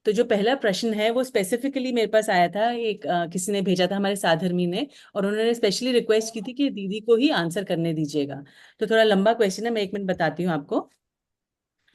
तो जो पहला प्रश्न है वो स्पेसिफिकली मेरे पास आया था, एक किसी ने भेजा था, हमारे साधर्मी ने, और उन्होंने स्पेशली रिक्वेस्ट की थी कि दीदी को ही आंसर करने दीजिएगा। तो थोड़ा लंबा क्वेश्चन है, मैं 1 मिनट बताती हूँ आपको।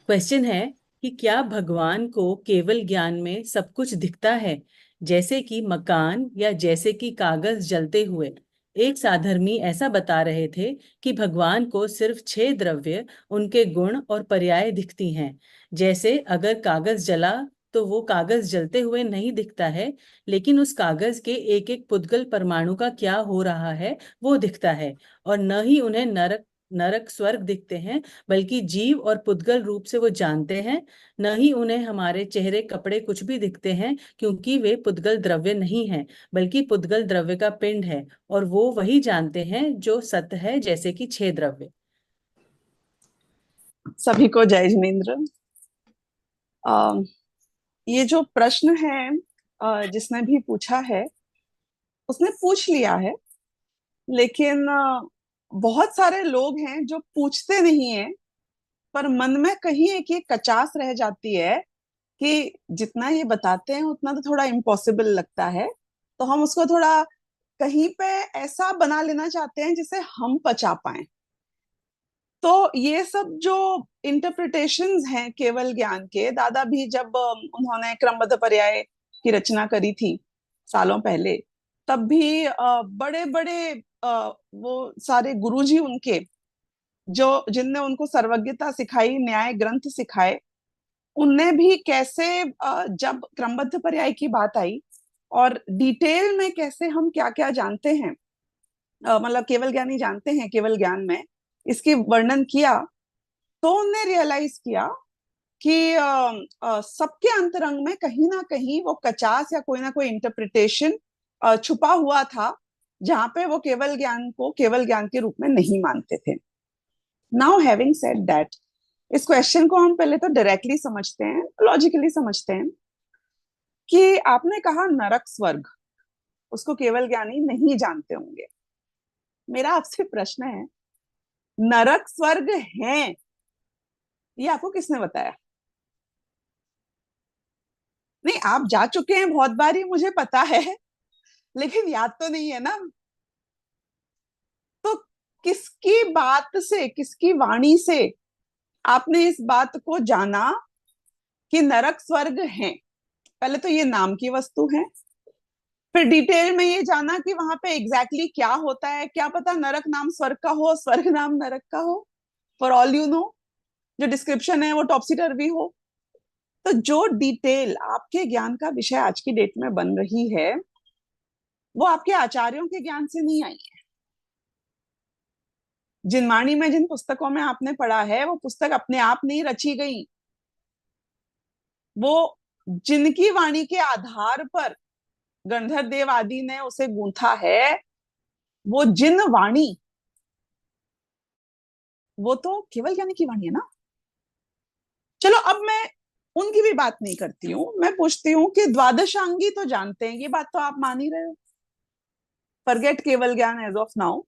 क्वेश्चन है कि क्या भगवान को केवल ज्ञान में सब कुछ दिखता है, जैसे कि मकान या जैसे कि कागज जलते हुए? एक साधर्मी ऐसा बता रहे थे कि भगवान को सिर्फ 6 द्रव्य, उनके गुण और पर्याय दिखती हैं। जैसे अगर कागज जला तो वो कागज जलते हुए नहीं दिखता है, लेकिन उस कागज के एक एक पुद्गल परमाणु का क्या हो रहा है वो दिखता है। और न ही उन्हें नरक नरक स्वर्ग दिखते हैं, बल्कि जीव और पुद्गल रूप से वो जानते हैं। न ही उन्हें हमारे चेहरे, कपड़े कुछ भी दिखते हैं, क्योंकि वे पुद्गल द्रव्य नहीं हैं, बल्कि पुद्गल द्रव्य का पिंड है। और वो वही जानते हैं जो सत है, जैसे कि 6 द्रव्य। सभी को जय जिनेन्द्र। अ, ये जो प्रश्न है, जिसने भी पूछा है उसने पूछ लिया है, लेकिन बहुत सारे लोग हैं जो पूछते नहीं है, पर मन में कहीं एक ये कचास रह जाती है कि जितना ये बताते हैं उतना तो थोड़ा इम्पॉसिबल लगता है। तो हम उसको थोड़ा कहीं पे ऐसा बना लेना चाहते हैं जिसे हम पचा पाए। तो ये सब जो इंटरप्रिटेशंस हैं केवल ज्ञान के, दादा भी जब उन्होंने क्रमबद्ध पर्याय की रचना करी थी सालों पहले, तब भी बड़े बड़े वो सारे गुरुजी उनके, जो जिनने उनको सर्वज्ञता सिखाई, न्याय ग्रंथ सिखाए, उनने भी कैसे जब क्रमबद्ध पर्याय की बात आई और डिटेल में कैसे हम क्या क्या जानते हैं, मतलब केवल ज्ञान ही जानते हैं केवल ज्ञान में, इसकी वर्णन किया, तो उनने रियलाइज किया कि सबके अंतरंग में कहीं ना कहीं वो कचास या कोई ना कोई इंटरप्रिटेशन छुपा हुआ था, जहां पे वो केवल ज्ञान को केवल ज्ञान के रूप में नहीं मानते थे। नाउ हैविंग सेड दैट, इस क्वेश्चन को हम पहले तो डायरेक्टली समझते हैं, लॉजिकली समझते हैं कि आपने कहा नरक स्वर्ग, उसको केवल ज्ञानी नहीं जानते होंगे। मेरा आपसे प्रश्न है, नरक स्वर्ग हैं, ये आपको किसने बताया? नहीं, आप जा चुके हैं बहुत बार, ये मुझे पता है, लेकिन याद तो नहीं है ना। तो किसकी बात से, किसकी वाणी से आपने इस बात को जाना कि नरक स्वर्ग हैं? पहले तो ये नाम की वस्तु है, फिर डिटेल में ये जाना कि वहां पे एग्जैक्टली exactly क्या होता है। क्या पता नरक नाम स्वर्ग का हो, स्वर्ग नाम नरक का हो, फॉर ऑल यू नो, जो डिस्क्रिप्शन है वो टॉपसी टर्वी हो। तो जो डिटेल आपके ज्ञान का विषय आज की डेट में बन रही है, वो आपके आचार्यों के ज्ञान से नहीं आई है। जिन वाणी में, जिन पुस्तकों में आपने पढ़ा है, वो पुस्तक अपने आप नहीं रची गई। वो जिनकी वाणी के आधार पर गंधर्व देव आदि ने उसे गूंथा है, वो जिन वाणी, वो तो केवल ज्ञानी की वाणी है ना। चलो अब मैं उनकी भी बात नहीं करती हूँ, मैं पूछती हूँ कि द्वादशांगी तो जानते हैं, ये बात तो आप मान ही रहे हो, फॉरगेट केवल ज्ञान एज ऑफ नाउ।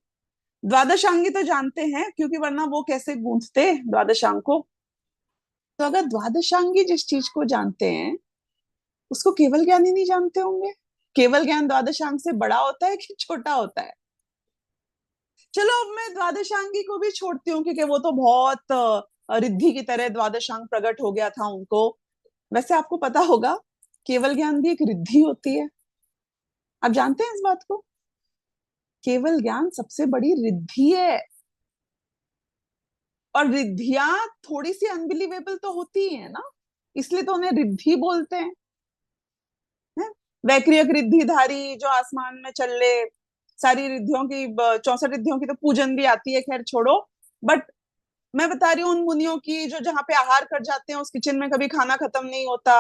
द्वादशांगी तो जानते हैं, क्योंकि वरना वो कैसे गूंथते द्वादशांग को। तो अगर द्वादशांगी जिस चीज को जानते हैं, उसको केवल ज्ञान ही नहीं जानते होंगे? केवल ज्ञान द्वादशांग से बड़ा होता है कि छोटा होता है? चलो अब मैं द्वादशांगी को भी छोड़ती हूँ, क्योंकि वो तो बहुत रिद्धि की तरह द्वादशांग प्रकट हो गया था उनको। वैसे आपको पता होगा, केवल ज्ञान भी एक रिद्धि होती है। आप जानते हैं इस बात को? केवल ज्ञान सबसे बड़ी रिद्धि है। और रिद्धियां थोड़ी सी अनबिलीवेबल तो होती ही है ना, इसलिए तो उन्हें रिद्धि बोलते हैं। वैक्रियक रिद्धिधारी जो आसमान में चल ले, सारी रिद्धियों की, 64 रिद्धियों की तो पूजन भी आती है, खैर छोड़ो। बट मैं बता रही हूँ उन मुनियों की जो जहाँ पे आहार कर जाते हैं, उस किचन में कभी खाना खत्म नहीं होता।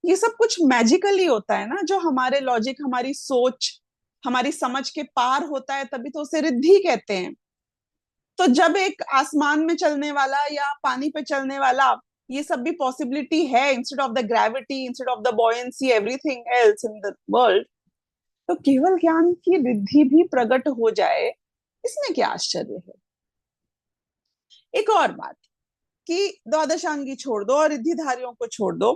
ये सब कुछ मैजिकली होता है ना, जो हमारे लॉजिक, हमारी सोच, हमारी समझ के पार होता है, तभी तो उसे रिद्धि कहते हैं। तो जब एक आसमान में चलने वाला या पानी पे चलने वाला, ये सब भी पॉसिबिलिटी है, instead of the gravity, instead of the buoyancy, everything else in the world, तो केवल ज्ञान की रिद्धि भी प्रकट हो जाए, इसमें क्या आश्चर्य है? एक और बात, कि द्वादशांगी छोड़ दो और रिद्धिधारियों को छोड़ दो,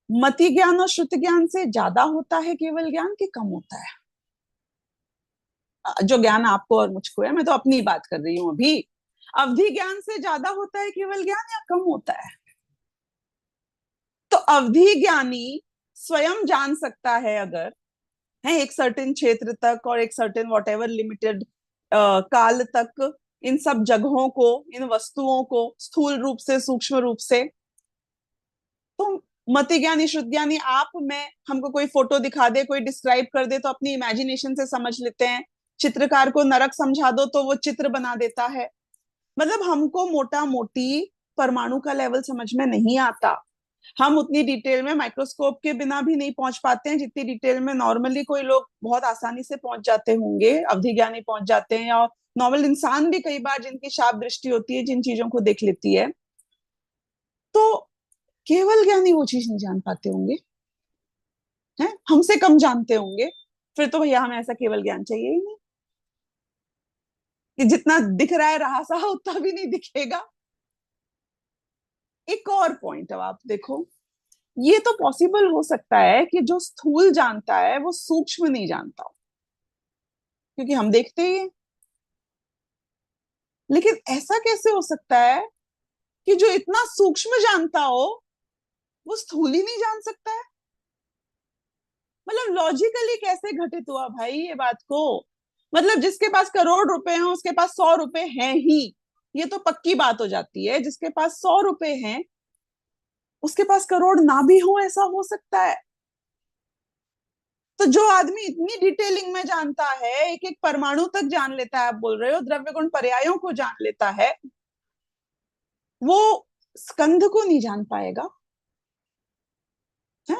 मति ज्ञान और श्रुति ज्ञान से ज्यादा होता है केवल ज्ञान कि कम होता है? जो ज्ञान आपको और मुझको है, मैं तो अपनी बात कर रही हूं अभी। अवधि ज्ञान से ज्यादा होता है केवल ज्ञान या कम होता है? तो अवधि ज्ञानी स्वयं जान सकता है अगर, है, एक सर्टेन क्षेत्र तक और एक सर्टेन वॉट एवर लिमिटेड काल तक, इन सब जगहों को, इन वस्तुओं को स्थूल रूप से सूक्ष्म रूप से। तो मति ज्ञानी श्रुत ज्ञानी आप मैं, हमको कोई फोटो दिखा दे, कोई डिस्क्राइब कर दे तो अपनी इमेजिनेशन से समझ लेते हैं। चित्रकार को नरक समझा दो तो वो चित्र बना देता है। मतलब हमको मोटा मोटी परमाणु का लेवल समझ में नहीं आता। हम उतनी डिटेल में माइक्रोस्कोप के बिना भी नहीं पहुंच पाते हैं जितनी डिटेल में नॉर्मली कोई लोग बहुत आसानी से पहुंच जाते होंगे, अवधि ज्ञानी पहुंच जाते हैं, या नॉर्मल इंसान भी कई बार जिनकी शार्प दृष्टि होती है जिन चीजों को देख लेती है। तो केवल ज्ञानी वो चीज नहीं जान पाते होंगे, हैं, हमसे कम जानते होंगे। फिर तो भैया हमें ऐसा केवल ज्ञान चाहिए ही नहीं कि जितना दिख रहा है रहा सा उतना भी नहीं दिखेगा। एक और पॉइंट अब आप देखो, ये तो पॉसिबल हो सकता है कि जो स्थूल जानता है वो सूक्ष्म नहीं जानता हो, क्योंकि हम देखते ही हैं। लेकिन ऐसा कैसे हो सकता है कि जो इतना सूक्ष्म जानता हो वो स्थूल ही नहीं जान सकता है? मतलब लॉजिकली कैसे घटित हुआ भाई ये बात को? मतलब जिसके पास करोड़ रुपए हैं उसके पास 100 रुपए हैं ही, ये तो पक्की बात हो जाती है। जिसके पास 100 रुपए हैं उसके पास करोड़ ना भी हो, ऐसा हो सकता है? तो जो आदमी इतनी डिटेलिंग में जानता है, एक एक परमाणु तक जान लेता है, आप बोल रहे हो द्रव्य गुण पर्यायों को जान लेता है, वो स्कंध को नहीं जान पाएगा? है?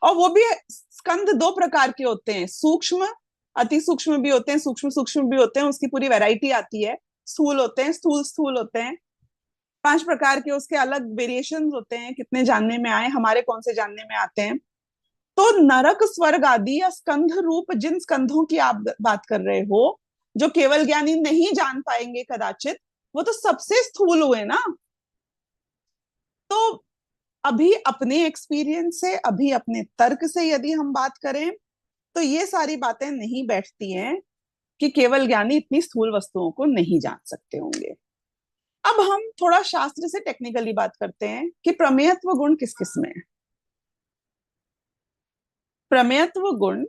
और वो भी स्कंध दो प्रकार के होते हैं, सूक्ष्म, अति सूक्ष्म भी होते हैं, सूक्ष्म सूक्ष्म भी होते हैं, उसकी पूरी वैरायटी आती है। स्थूल होते हैं, स्थूल स्थूल होते हैं, 5 प्रकार के उसके अलग वेरिएशन होते हैं। कितने जानने में आए, हमारे कौन से जानने में आते हैं? तो नरक स्वर्ग आदि या स्कंध रूप जिन स्कंधों की आप बात कर रहे हो, जो केवल ज्ञानी नहीं जान पाएंगे कदाचित, वो तो सबसे स्थूल हुए ना। तो अभी अपने एक्सपीरियंस से, अभी अपने तर्क से यदि हम बात करें तो ये सारी बातें नहीं बैठती हैं कि केवल ज्ञानी इतनी स्थूल वस्तुओं को नहीं जान सकते होंगे। अब हम थोड़ा शास्त्र से टेक्निकली बात करते हैं कि प्रमेयत्व गुण किस किस में है। प्रमेयत्व गुण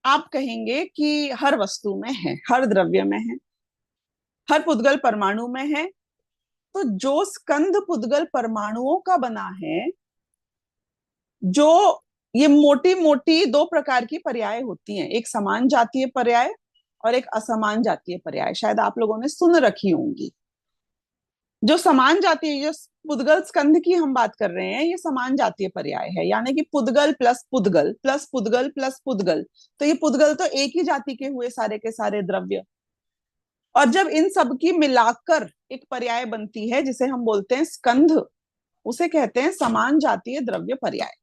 आप कहेंगे कि हर वस्तु में है, हर द्रव्य में है, हर पुद्गल परमाणु में है। तो जो स्कंध पुद्गल परमाणुओं का बना है, जो ये मोटी मोटी दो प्रकार की पर्याय होती हैं, एक समान जातीय पर्याय और एक असमान जातीय पर्याय, शायद आप लोगों ने सुन रखी होंगी। जो समान जातीय, जो पुद्गल स्कंध की हम बात कर रहे हैं, ये समान जातीय पर्याय है, यानी कि पुद्गल प्लस पुद्गल प्लस पुद्गल प्लस पुद्गल। तो ये पुद्गल तो एक ही जाति के हुए सारे के सारे द्रव्य। और जब इन सब की मिलाकर एक पर्याय बनती है जिसे हम बोलते हैं स्कंध, उसे कहते हैं समान जातीय द्रव्य पर्याय।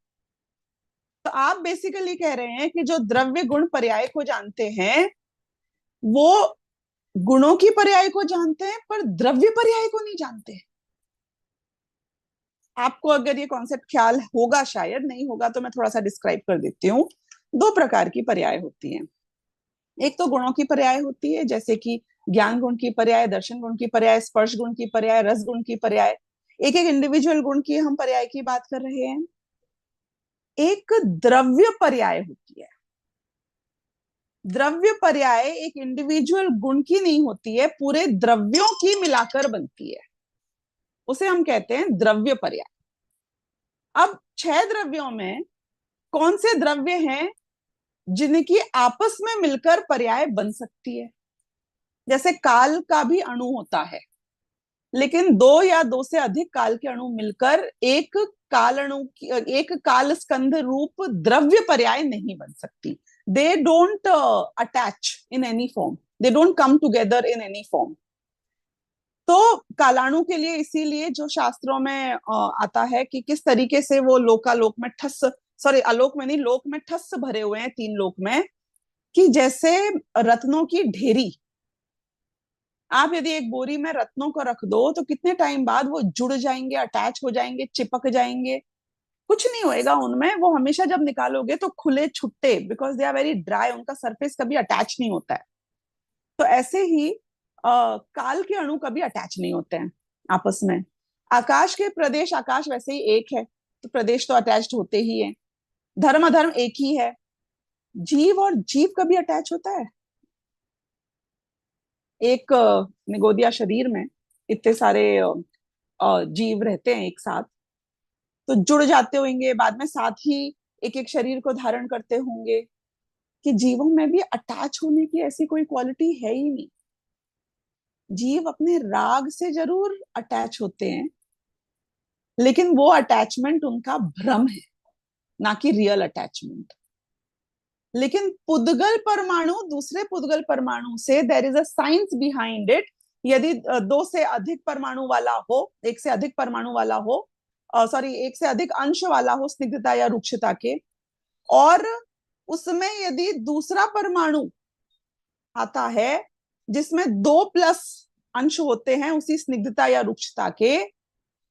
तो आप बेसिकली कह रहे हैं कि जो द्रव्य गुण पर्याय को जानते हैं वो गुणों की पर्याय को जानते हैं पर द्रव्य पर्याय को नहीं जानते। आपको अगर ये कॉन्सेप्ट ख्याल होगा, शायद नहीं होगा तो मैं थोड़ा सा डिस्क्राइब कर देती हूँ। दो प्रकार की पर्याय होती हैं। एक तो गुणों की पर्याय होती है, जैसे कि ज्ञान गुण की पर्याय, दर्शन गुण की पर्याय, स्पर्श गुण की पर्याय, रस गुण की पर्याय। एक एक इंडिविजुअल गुण की हम पर्याय की बात कर रहे हैं। एक द्रव्य पर्याय होती है। द्रव्य पर्याय एक इंडिविजुअल गुण की नहीं होती है, पूरे द्रव्यों की मिलाकर बनती है, उसे हम कहते हैं द्रव्य पर्याय। अब 6 द्रव्यों में कौन से द्रव्य हैं जिनकी आपस में मिलकर पर्याय बन सकती है? जैसे काल का भी अणु होता है, लेकिन दो या दो से अधिक काल के अणु मिलकर एक काल अणु की, एक काल स्कंध रूप द्रव्य पर्याय नहीं बन सकती। They don't attach in any form, they don't come together in any form. तो कालाणु के लिए इसीलिए जो शास्त्रों में आता है कि किस तरीके से वो लोकालोक में ठस, सॉरी आलोक में नहीं, लोक में ठस भरे हुए हैं, 3 लोक में, कि जैसे रत्नों की ढेरी। आप यदि एक बोरी में रत्नों को रख दो तो कितने टाइम बाद वो जुड़ जाएंगे, अटैच हो जाएंगे, चिपक जाएंगे। कुछ नहीं होएगा उनमें, वो हमेशा जब निकालोगे तो खुले छुट्टे, because they are very dry, उनका सरफेस कभी अटैच नहीं होता है। तो ऐसे ही काल के अणु कभी अटैच नहीं होते हैं आपस में। आकाश के प्रदेश, आकाश वैसे ही एक है, तो प्रदेश तो अटैच्ड होते ही है। धर्म अधर्म एक ही है। जीव और जीव कभी अटैच होता है? एक निगोदिया शरीर में इतने सारे जीव रहते हैं एक साथ, तो जुड़ जाते होंगे, बाद में साथ ही एक एक शरीर को धारण करते होंगे। कि जीवों में भी अटैच होने की ऐसी कोई क्वालिटी है ही नहीं। जीव अपने राग से जरूर अटैच होते हैं, लेकिन वो अटैचमेंट उनका भ्रम है, ना कि रियल अटैचमेंट। लेकिन पुद्गल परमाणु दूसरे पुद्गल परमाणु से, there is a science behind it. यदि दो से अधिक परमाणु वाला हो, एक से अधिक परमाणु वाला हो, सॉरी, एक से अधिक अंश वाला हो स्निग्धता या रुक्षता के, और उसमें यदि दूसरा परमाणु आता है जिसमें 2+ अंश होते हैं उसी स्निग्धता या रुक्षता के,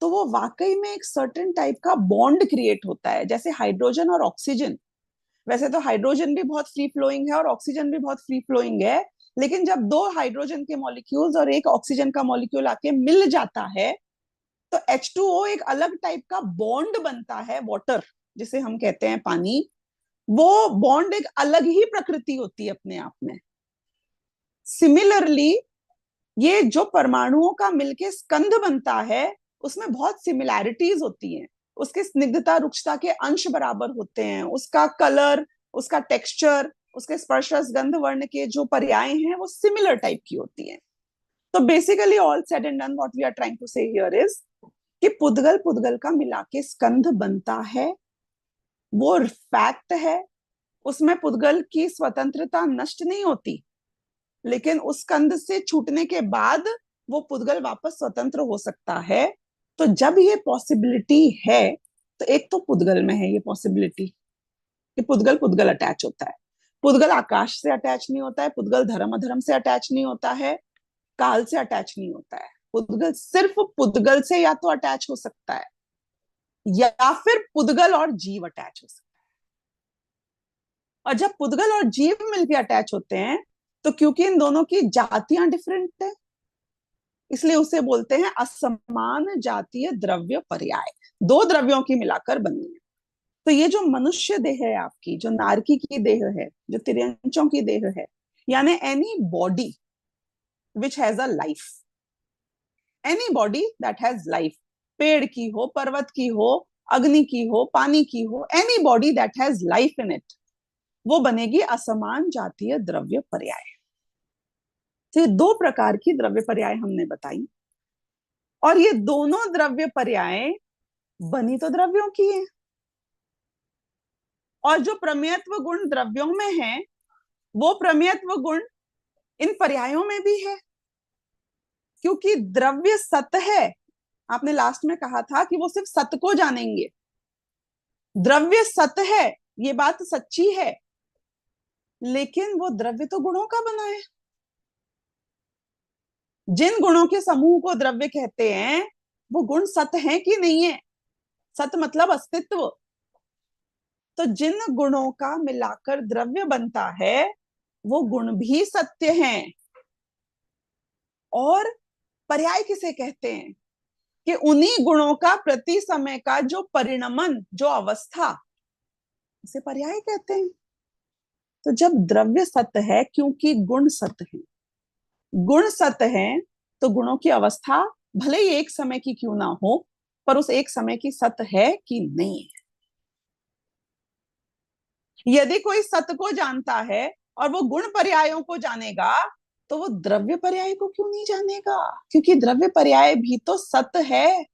तो वो वाकई में एक सर्टेन टाइप का बॉन्ड क्रिएट होता है, जैसे हाइड्रोजन और ऑक्सीजन। वैसे तो हाइड्रोजन भी बहुत फ्री फ्लोइंग है और ऑक्सीजन भी बहुत फ्री फ्लोइंग है, लेकिन जब दो हाइड्रोजन के मॉलिक्यूल्स और एक ऑक्सीजन का मॉलिक्यूल आके मिल जाता है, तो H2O एक अलग टाइप का बॉन्ड बनता है, वाटर जिसे हम कहते हैं पानी। वो बॉन्ड एक अलग ही प्रकृति होती है अपने आप में। सिमिलरली, ये जो परमाणुओं का मिलके स्कंध बनता है, उसमें बहुत सिमिलैरिटीज होती हैं। उसके स्निग्धता रुक्षता के अंश बराबर होते हैं, उसका कलर, उसका टेक्सचर, उसके स्पर्श रस गंध वर्ण के जो पर्याय हैं वो सिमिलर टाइप की होती हैं। तो basically all said and done what we are trying to say here is कि पुद्गल पुद्गल का मिला के स्कंध बनता है, वो फैक्ट है। उसमें पुद्गल की स्वतंत्रता नष्ट नहीं होती, लेकिन उस स्कंध से छूटने के बाद वो पुद्गल वापस स्वतंत्र हो सकता है। तो जब ये पॉसिबिलिटी है, तो एक तो पुद्गल में है ये पॉसिबिलिटी कि पुद्गल पुद्गल अटैच होता है। पुद्गल आकाश से अटैच नहीं होता है, पुद्गल धर्म अधर्म से अटैच नहीं होता है, काल से अटैच नहीं होता है। पुद्गल सिर्फ पुद्गल से या तो अटैच हो सकता है, या फिर पुद्गल और जीव अटैच हो सकता है। और जब पुद्गल और जीव मिलकर अटैच होते हैं, तो क्योंकि इन दोनों की जातियां डिफरेंट है, इसलिए उसे बोलते हैं असमान जातीय द्रव्य पर्याय। दो द्रव्यों की मिलाकर बनी है। तो ये जो मनुष्य देह है आपकी, जो नारकी की देह है, जो तिर्यंचों की देह है, यानी any body which has a life, any body that has life, पेड़ की हो, पर्वत की हो, अग्नि की हो, पानी की हो, any body that has life in it, वो बनेगी असमान जातीय द्रव्य पर्याय। तो ये दो प्रकार की द्रव्य पर्याय हमने बताई, और ये दोनों द्रव्य पर्याय बनी तो द्रव्यों की है। और जो प्रमेयत्व गुण द्रव्यों में है, वो प्रमेयत्व गुण इन पर्यायों में भी है, क्योंकि द्रव्य सत है। आपने लास्ट में कहा था कि वो सिर्फ सत को जानेंगे। द्रव्य सत है, ये बात सच्ची है, लेकिन वो द्रव्य तो गुणों का बना है। जिन गुणों के समूह को द्रव्य कहते हैं, वो गुण सत हैं कि नहीं है? सत मतलब अस्तित्व। तो जिन गुणों का मिलाकर द्रव्य बनता है, वो गुण भी सत्य हैं। और पर्याय किसे कहते हैं? कि उन्हीं गुणों का प्रति समय का जो परिणमन, जो अवस्था, उसे पर्याय कहते हैं। तो जब द्रव्य सत्य है, क्योंकि गुण सत्य है, गुण सत्य है, तो गुणों की अवस्था भले ही एक समय की क्यों ना हो, पर उस एक समय की सत्य है कि नहीं है। यदि कोई सत्य को जानता है और वो गुण पर्यायों को जानेगा, तो वो द्रव्य पर्याय को क्यों नहीं जानेगा? क्योंकि द्रव्य पर्याय भी तो सत्य है।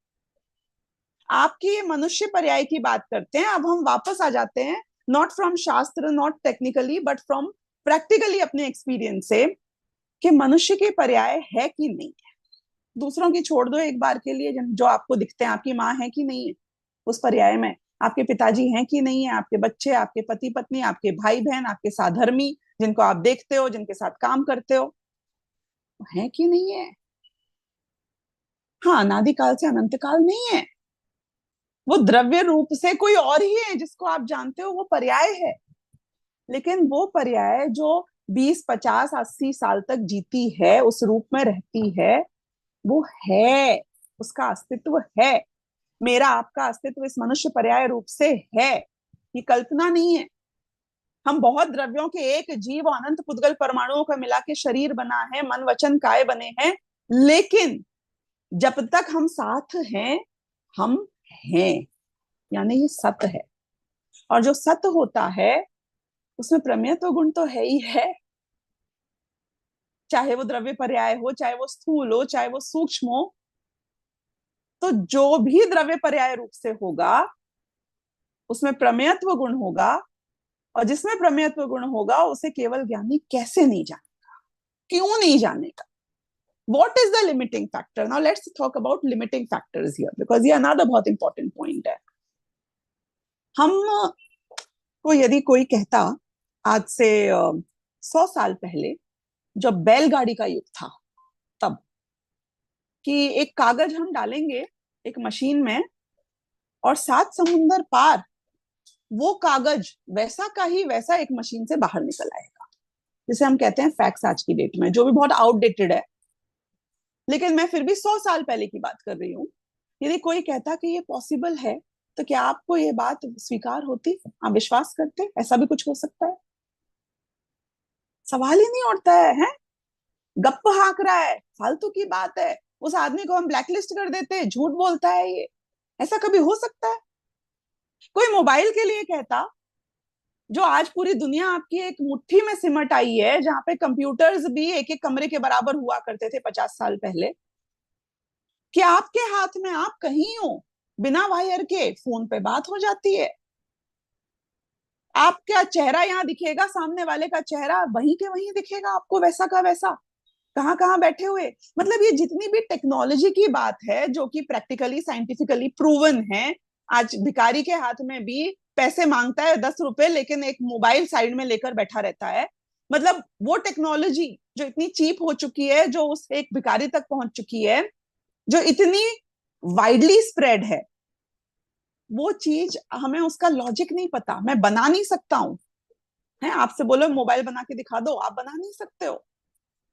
आपकी ये मनुष्य पर्याय की बात करते हैं, अब हम वापस आ जाते हैं, नॉट फ्रॉम शास्त्र, not technically, but from practically अपने एक्सपीरियंस से, कि मनुष्य के पर्याय है कि नहीं है। दूसरों की छोड़ दो एक बार के लिए, जो आपको दिखते हैं, आपकी माँ है कि नहीं है उस पर्याय में, आपके पिताजी हैं कि नहीं है, आपके बच्चे, आपके पति पत्नी, आपके भाई बहन, आपके साधर्मी जिनको आप देखते हो, जिनके साथ काम करते हो, है कि नहीं है? हाँ, अनादिकाल से अनंत काल नहीं है, वो द्रव्य रूप से कोई और ही है जिसको आप जानते हो, वो पर्याय है। लेकिन वो पर्याय जो 20, 50, 80 साल तक जीती है, उस रूप में रहती है, वो है, उसका अस्तित्व है। मेरा आपका अस्तित्व इस मनुष्य पर्याय रूप से है, ये कल्पना नहीं है। हम बहुत द्रव्यों के एक जीव और अनंत पुद्गल परमाणुओं का मिला के शरीर बना है, मन वचन काय बने हैं, लेकिन जब तक हम साथ हैं, हम हैं, यानी ये सत्य है। और जो सत्य होता है उसमें प्रमेयत्व गुण तो है ही है, चाहे वो द्रव्य पर्याय हो, चाहे वो स्थूल हो, चाहे वो सूक्ष्म हो। तो जो भी द्रव्य पर्याय रूप से होगा उसमें प्रमेयत्व गुण होगा, और जिसमें प्रमेयत्व गुण होगा उसे केवल ज्ञानी कैसे नहीं जानेगा, क्यों नहीं जानेगा? What is the limiting factor? Now let's talk about limiting factors here, because ये another बहुत important point है। हम को यदि कोई कहता आज से 100 साल पहले, जब बैलगाड़ी का युग था, तब कि एक कागज हम डालेंगे एक मशीन में और 7 समुंदर पार वो कागज वैसा का ही वैसा एक मशीन से बाहर निकल आएगा, जिसे हम कहते हैं फैक्स आज की डेट में, जो भी बहुत आउटडेटेड है। लेकिन मैं फिर भी 100 साल पहले की बात कर रही हूँ। यदि कोई कहता कि ये पॉसिबल है, तो क्या आपको ये बात स्वीकार होती? आप विश्वास करते ऐसा भी कुछ हो सकता है? सवाल ही नहीं उठता है। गप्प हाँक रहा है, फालतू की बात है, उस आदमी को हम ब्लैकलिस्ट कर देते हैं, झूठ बोलता है ये। ऐसा कभी हो सकता है? कोई मोबाइल के लिए कहता, जो आज पूरी दुनिया आपकी एक मुट्ठी में सिमट आई है, जहां पे कंप्यूटर्स भी एक एक कमरे के बराबर हुआ करते थे 50 साल पहले, कि आपके हाथ में, आप कहीं हो, बिना वायर के फोन पे बात हो जाती है। आपका चेहरा यहाँ दिखेगा, सामने वाले का चेहरा वहीं के वहीं दिखेगा आपको, वैसा का वैसा, कहाँ कहाँ बैठे हुए। मतलब ये जितनी भी टेक्नोलॉजी की बात है, जो कि प्रैक्टिकली साइंटिफिकली प्रूवन है, आज भिखारी के हाथ में भी पैसे मांगता है 10 रुपए, लेकिन एक मोबाइल साइड में लेकर बैठा रहता है। मतलब वो टेक्नोलॉजी जो इतनी चीप हो चुकी है, जो उस एक भिखारी तक पहुंच चुकी है, जो इतनी वाइडली स्प्रेड है, वो चीज हमें उसका लॉजिक नहीं पता। मैं बना नहीं सकता हूँ, है आपसे बोलो मोबाइल बना के दिखा दो, आप बना नहीं सकते हो।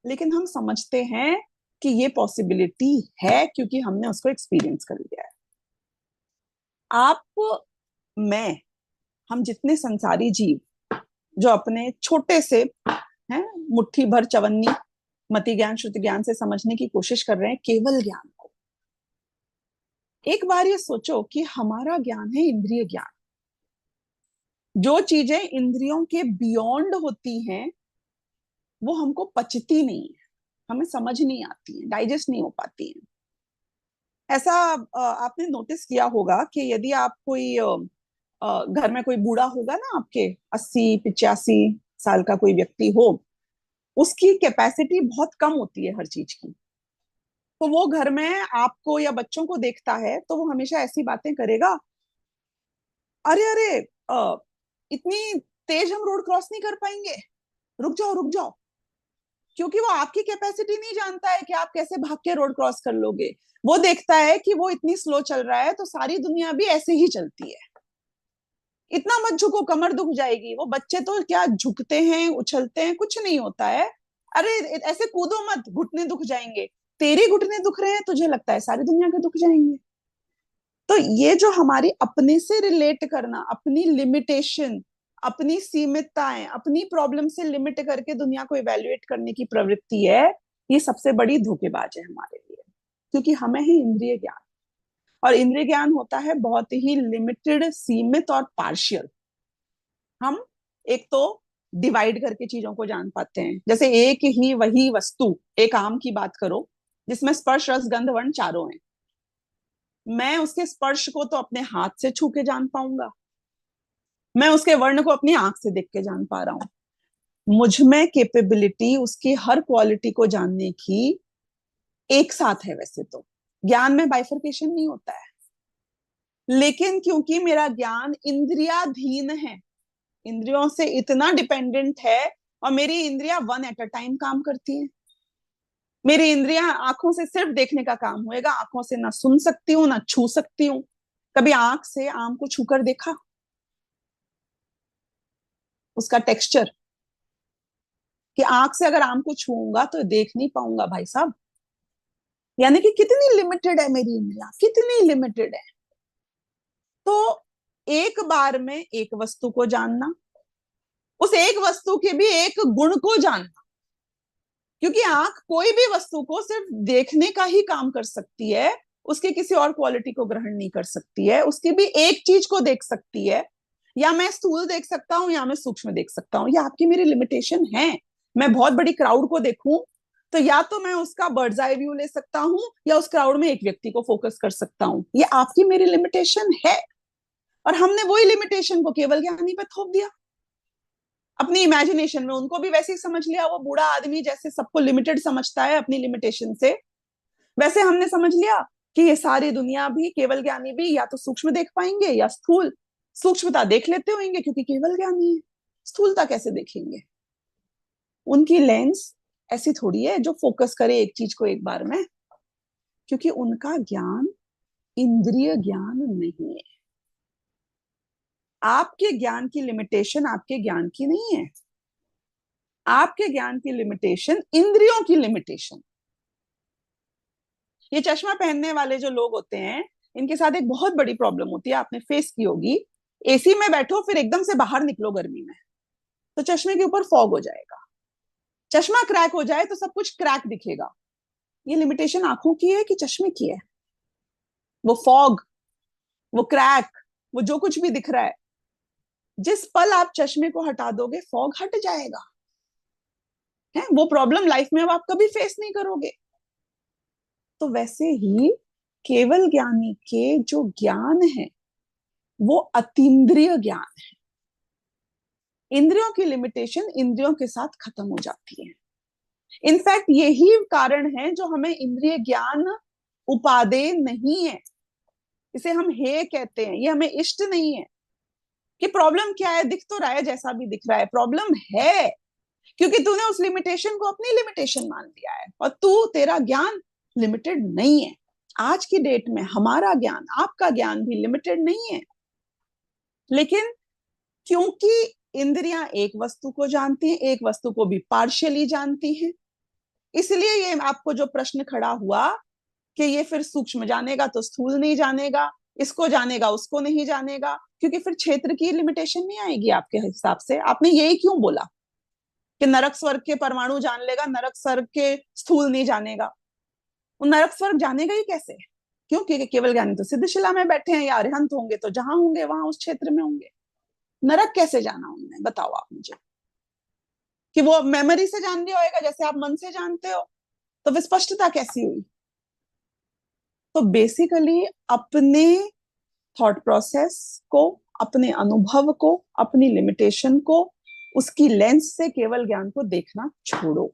लेकिन हम समझते हैं कि ये पॉसिबिलिटी है, क्योंकि हमने उसको एक्सपीरियंस कर लिया है। आप, मैं, हम जितने संसारी जीव जो अपने छोटे से हैं मुट्ठी भर चवन्नी मति ज्ञान श्रुति ज्ञान से समझने की कोशिश कर रहे हैं केवल ज्ञान को, एक बार ये सोचो कि हमारा ज्ञान है इंद्रिय ज्ञान। जो चीजें इंद्रियों के बियॉन्ड होती हैं वो हमको पचती नहीं है, हमें समझ नहीं आती है, डाइजेस्ट नहीं हो पाती है। ऐसा आपने नोटिस किया होगा कि यदि आप कोई घर में कोई बूढ़ा होगा ना, आपके 80 85 साल का कोई व्यक्ति हो, उसकी कैपेसिटी बहुत कम होती है हर चीज की। तो वो घर में आपको या बच्चों को देखता है तो वो हमेशा ऐसी बातें करेगा, अरे अरे, इतनी तेज हम रोड क्रॉस नहीं कर पाएंगे, रुक जाओ रुक जाओ। क्योंकि वो आपकी कैपेसिटी नहीं जानता है कि आप कैसे भाग के रोड क्रॉस कर लोगे। वो देखता है कि वो इतनी स्लो चल रहा है तो सारी दुनिया भी ऐसे ही चलती है, इतना मत झुको, कमर दुख जाएगी। वो बच्चे तो क्या झुकते हैं, उछलते हैं, कुछ नहीं होता है। अरे ऐसे कूदो मत, घुटने दुख जाएंगे। तेरे घुटने दुख रहे हैं, तुझे लगता है सारी दुनिया के दुख जाएंगे। तो ये जो हमारी अपने से रिलेट करना, अपनी लिमिटेशन, अपनी सीमितताएं, अपनी प्रॉब्लम से लिमिट करके दुनिया को इवेल्युएट करने की प्रवृत्ति है, ये सबसे बड़ी धोखेबाज है हमारे लिए। क्योंकि हमें है इंद्रिय ज्ञान, और इंद्रिय ज्ञान होता है बहुत ही लिमिटेड, सीमित और पार्शियल। हम एक तो डिवाइड करके चीजों को जान पाते हैं, जैसे एक ही वही वस्तु, एक आम की बात करो जिसमें स्पर्श रस गंध वर्ण चारों हैं, मैं उसके स्पर्श को तो अपने हाथ से छू के जान पाऊंगा, मैं उसके वर्ण को अपनी आंख से देख के जान पा रहा हूं। मुझ में कैपेबिलिटी उसकी हर क्वालिटी को जानने की एक साथ है। वैसे तो ज्ञान में बाइफरकेशन नहीं होता है, लेकिन क्योंकि मेरा ज्ञान इंद्रियाधीन है, इंद्रियों से इतना डिपेंडेंट है, और मेरी इंद्रियां वन एट अ टाइम काम करती है। मेरी इंद्रियां आंखों से सिर्फ देखने का काम होएगा, आंखों से ना सुन सकती हूँ ना छू सकती हूँ। कभी आंख से आम को छूकर देखा, उसका टेक्सचर, कि आंख से अगर आम को छूऊंगा तो देख नहीं पाऊंगा भाई साहब। यानी कि कितनी लिमिटेड है मेरी इंद्रियां, कितनी लिमिटेड है। तो एक बार में एक वस्तु को जानना, उस एक वस्तु के भी एक गुण को जानना, क्योंकि आंख कोई भी वस्तु को सिर्फ देखने का ही काम कर सकती है, उसकी किसी और क्वालिटी को ग्रहण नहीं कर सकती है, उसकी भी एक चीज को देख सकती है। या मैं स्थूल देख सकता हूं या मैं सूक्ष्म देख सकता हूं, ये आपकी मेरी लिमिटेशन है। मैं बहुत बड़ी क्राउड को देखूं तो या तो मैं उसका बर्ड्स आई व्यू ले सकता हूं या उस क्राउड में एक व्यक्ति को फोकस कर सकता हूं, ये आपकी मेरी लिमिटेशन है। और हमने वही लिमिटेशन को केवल ज्ञानी पे थोप दिया अपनी इमेजिनेशन में। उनको भी वैसे ही समझ लिया, वो बूढ़ा आदमी जैसे सबको लिमिटेड समझता है अपनी लिमिटेशन से, वैसे हमने समझ लिया कि ये सारी दुनिया भी केवल ज्ञानी भी या तो सूक्ष्म देख पाएंगे या स्थूल। सूक्ष्मता देख लेते होंगे क्योंकि केवल ज्ञानी है, स्थूलता कैसे देखेंगे। उनकी लेंस ऐसी थोड़ी है जो फोकस करे एक चीज को एक बार में, क्योंकि उनका ज्ञान इंद्रिय ज्ञान नहीं है। आपके ज्ञान की लिमिटेशन आपके ज्ञान की नहीं है, आपके ज्ञान की लिमिटेशन इंद्रियों की लिमिटेशन। ये चश्मा पहनने वाले जो लोग होते हैं, इनके साथ एक बहुत बड़ी प्रॉब्लम होती है, आपने फेस की होगी। एसी में बैठो फिर एकदम से बाहर निकलो गर्मी में, तो चश्मे के ऊपर फॉग हो जाएगा। चश्मा क्रैक हो जाए तो सब कुछ क्रैक दिखेगा। ये लिमिटेशन आंखों की है कि चश्मे की है? वो फॉग, वो क्रैक, वो जो कुछ भी दिख रहा है, जिस पल आप चश्मे को हटा दोगे फॉग हट जाएगा। है वो प्रॉब्लम लाइफ में अब आप कभी फेस नहीं करोगे। तो वैसे ही केवल ज्ञानी के जो ज्ञान है वो अतीन्द्रिय ज्ञान है। इंद्रियों की लिमिटेशन इंद्रियों के साथ खत्म हो जाती है। इनफैक्ट यही कारण है जो हमें इंद्रिय ज्ञान उपादेय नहीं है, इसे हम हे कहते हैं, ये हमें इष्ट नहीं है। कि प्रॉब्लम क्या है, दिख तो रहा है जैसा भी दिख रहा है, प्रॉब्लम है क्योंकि तूने उस लिमिटेशन को अपनी लिमिटेशन मान लिया है और तू, तेरा ज्ञान लिमिटेड नहीं है। आज की डेट में हमारा ज्ञान, आपका ज्ञान भी लिमिटेड नहीं है। लेकिन क्योंकि इंद्रियां एक वस्तु को जानती हैं, एक वस्तु को भी पार्शियली जानती हैं, इसलिए ये आपको जो प्रश्न खड़ा हुआ कि ये फिर सूक्ष्म जानेगा तो स्थूल नहीं जानेगा, इसको जानेगा उसको नहीं जानेगा, क्योंकि फिर क्षेत्र की लिमिटेशन नहीं आएगी आपके हिसाब से। आपने यही क्यों बोला कि नरक स्वर्ग के परमाणु जान लेगा, नरक स्वर्ग के स्थूल नहीं जानेगा? वो नरक स्वर्ग जानेगा ही कैसे? क्यों? क्योंकि केवल ज्ञानी तो सिद्धशिला में बैठे हैं, या अरिहंत होंगे तो जहां होंगे वहां उस क्षेत्र में होंगे। नरक कैसे जाना उनने, बताओ आप मुझे। कि वो मेमोरी से जान लिया होगा जैसे आप मन से जानते हो, तो विस्पष्टता कैसी हुई? तो बेसिकली अपने थॉट प्रोसेस को, अपने अनुभव को, अपनी लिमिटेशन को, उसकी लेंस से केवल ज्ञान को देखना छोड़ो।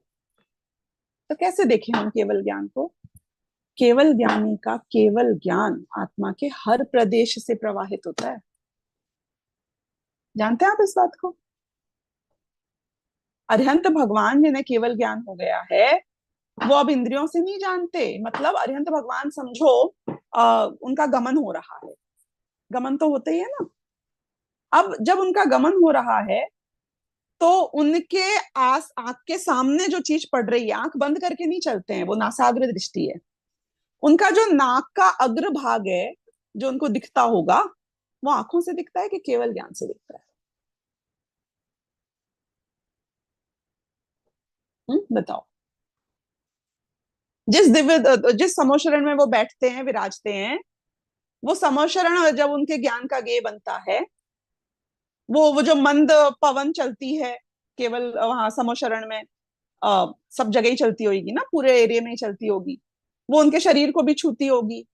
तो कैसे देखें हम केवल ज्ञान को? केवल ज्ञानी का केवल ज्ञान आत्मा के हर प्रदेश से प्रवाहित होता है। जानते हैं आप इस बात को? अरिहंत भगवान जिन्हें केवल ज्ञान हो गया है, वो अब इंद्रियों से नहीं जानते। मतलब अरिहंत भगवान समझो उनका गमन हो रहा है, गमन तो होता ही है ना। अब जब उनका गमन हो रहा है तो उनके आस, आंख के सामने जो चीज पड़ रही है, आंख बंद करके नहीं चलते हैं, वो नासाग्र दृष्टि है। उनका जो नाक का अग्र भाग है जो उनको दिखता होगा, वो आंखों से दिखता है कि केवल ज्ञान से दिखता है? बताओ। जिस समोशरण में वो बैठते हैं, विराजते हैं, वो समोशरण जब उनके ज्ञान का गेय बनता है, वो जो मंद पवन चलती है केवल वहां समोशरण में, सब जगह ही चलती होगी ना, पूरे एरिया में ही चलती होगी, वो उनके शरीर को भी छूती होगी।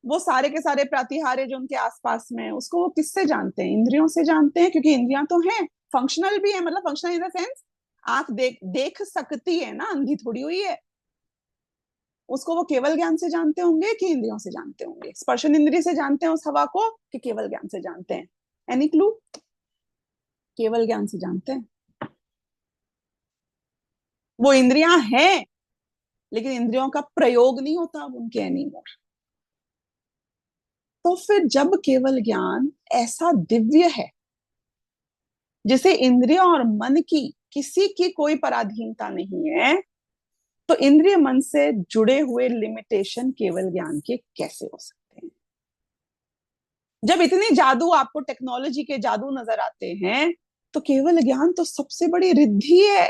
वो सारे के सारे प्रातिहार्य जो उनके आसपास में है, उसको वो किससे जानते हैं? इंद्रियों से जानते हैं, क्योंकि इंद्रियां तो हैं, फंक्शनल भी है। मतलब फंक्शनल इन द सेंस आंख देख देख सकती है ना, अंधी थोड़ी हुई है। उसको वो केवल ज्ञान से जानते होंगे कि इंद्रियों से जानते होंगे? स्पर्शन इंद्रिय से जानते हैं उस हवा को कि केवल ज्ञान से जानते हैं? Any clue? केवल ज्ञान से जानते हैं। वो इंद्रियां हैं लेकिन इंद्रियों का प्रयोग नहीं होता अब उनके एनी मोर। तो फिर जब केवल ज्ञान ऐसा दिव्य है जिसे इंद्रियों और मन की किसी की कोई पराधीनता नहीं है, तो इंद्रिय मन से जुड़े हुए लिमिटेशन केवल ज्ञान के कैसे हो सकते हैं? जब इतनी जादू आपको टेक्नोलॉजी के जादू नजर आते हैं, तो केवल ज्ञान तो सबसे बड़ी रिद्धि है।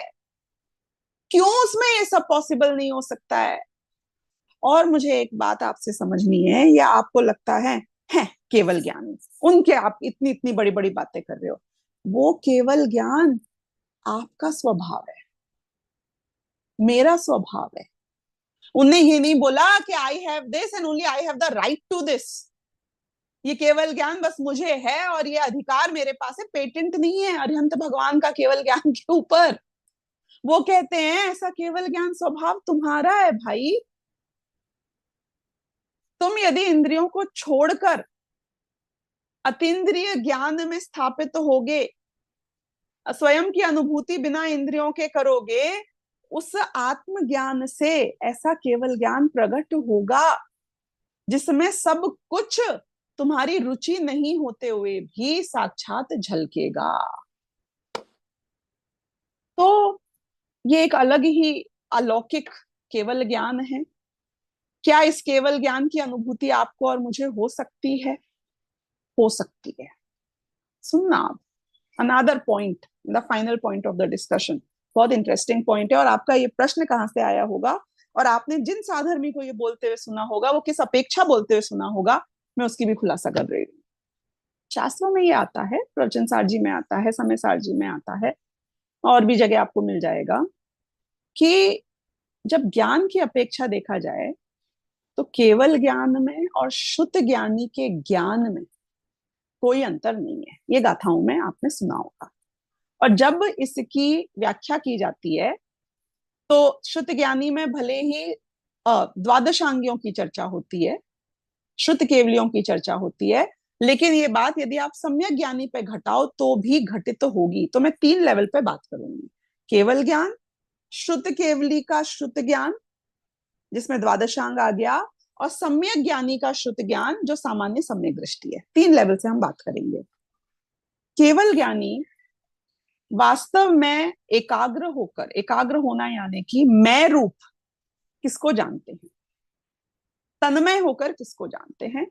क्यों उसमें ये सब पॉसिबल नहीं हो सकता है? और मुझे एक बात आपसे समझनी है, या आपको लगता है केवल ज्ञान उनके, आप इतनी इतनी बड़ी बड़ी बातें कर रहे हो, वो केवल ज्ञान आपका स्वभाव है, मेरा स्वभाव है। उनने ये नहीं बोला कि I have this and only I have the right to this. ये केवल ज्ञान बस मुझे है और ये अधिकार मेरे पास है, पेटेंट नहीं है अरिहंत भगवान का केवल ज्ञान के ऊपर। वो कहते हैं ऐसा केवल ज्ञान स्वभाव तुम्हारा है भाई। तुम यदि इंद्रियों को छोड़कर अतीन्द्रिय ज्ञान में स्थापित होगे, स्वयं की अनुभूति बिना इंद्रियों के करोगे, उस आत्म ज्ञान से ऐसा केवल ज्ञान प्रकट होगा जिसमें सब कुछ तुम्हारी रुचि नहीं होते हुए भी साक्षात झलकेगा। तो ये एक अलग ही अलौकिक केवल ज्ञान है। क्या इस केवल ज्ञान की अनुभूति आपको और मुझे हो सकती है? हो सकती है। सुनना आप, another point, the final point of the discussion, बहुत इंटरेस्टिंग पॉइंट है। और आपका ये प्रश्न कहाँ से आया होगा, और आपने जिन साधर्मी को ये बोलते हुए सुना होगा, वो किस अपेक्षा बोलते हुए सुना होगा, मैं उसकी भी खुलासा कर रही हूँ। शास्त्रों में ये आता है, प्रवचन सार जी में आता है, समय सार जी में आता है, और भी जगह आपको मिल जाएगा कि जब ज्ञान की अपेक्षा देखा जाए तो केवल ज्ञान में और शुद्ध ज्ञानी के ज्ञान में कोई अंतर नहीं है। ये गाथाओं में आपने सुना होगा। और जब इसकी व्याख्या की जाती है तो शुद्ध ज्ञानी में भले ही द्वादशांगियों की चर्चा होती है, शुद्ध केवलियों की चर्चा होती है, लेकिन ये बात यदि आप सम्यक ज्ञानी पे घटाओ तो भी घटित तो होगी। तो मैं 3 लेवल पे बात करूंगी, केवल ज्ञान, शुद्ध केवली का शुद्ध ज्ञान जिसमें द्वादशांग आ गया, और सम्यक ज्ञानी का शुद्ध ज्ञान जो सामान्य सम्यक दृष्टि है। 3 लेवल से हम बात करेंगे। केवल ज्ञानी वास्तव में एकाग्र होकर, एकाग्र होना यानी कि मैं रूप किसको जानते हैं, तन्मय होकर किसको जानते हैं,